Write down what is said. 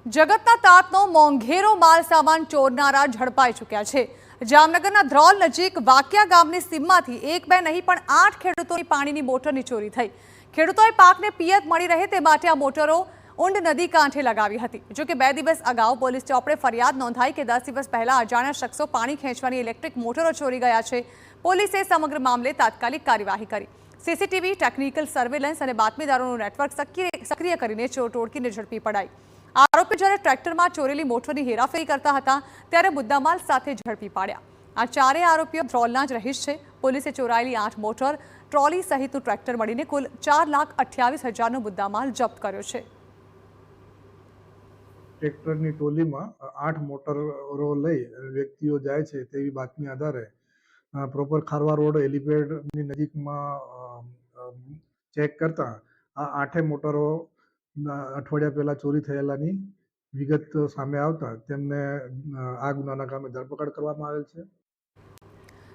જગતના તાતનો મોંઘેરો માલ સામાન ચોરનારા ઝડપાઈ ચૂક્યા છે। જામનગરના ધ્રોલ નજીક વાકિયા ગામની સીમમાંથી એક બે નહીં પણ 8 ખેડૂતોની પાણીની મોટરની ચોરી થઈ। ખેડૂતોએ પાકને પિયત મળી રહે તે માટે આ મોટરો ઊંડ નદી કાંઠે લગાવી હતી। જો કે 2 દિવસ અગાઉ પોલીસ ચોપડે ફરિયાદ નોંધાઈ કે 10 દિવસ પહેલા અજાણ્યા શખ્સો પાણી ખેંચવાની ઇલેક્ટ્રિક મોટરો ચોરી ગયા છે। પોલીસે સમગ્ર મામલે તાત્કાલિક કાર્યવાહી કરી। સીસીટીવી, ટેકનિકલ સર્વેલન્સ અને બાતમીદારોનું નેટવર્ક સક્રિય કરીને ચોર ટોળકીને ઝડપી પડાઈ। આરોપી જ્યારે ટ્રેક્ટરમાં ચોરેલી મોટરની હેરાફેરી કરતા હતા ત્યારે મુદ્દામાલ સાથે ઝડપી પાડ્યા। આ ચારેય આરોપીઓ ધ્રોલના જ રહીશ છે। પોલીસે ચોરાયેલી 8 મોટર, ટ્રોલી સહિતનું ટ્રેક્ટર મળીને કુલ 4,28,000નો મુદ્દામાલ જપ્ત કર્યો છે। ટ્રેક્ટરની ટોલીમાં 8 મોટરો લઈ વ્યક્તિઓ જાય છે તેવી બાતમી આધારે પ્રોપર ખારવા રોડ હેલીપેડની નજીકમાં ચેક કરતા આ 8 મોટરો અઠવાડિયા પહેલા ચોરી થયેલાની વિગત સામે આવતા તેમને આ ગુનાના કામે ધરપકડ કરવામાં આવેલ છે।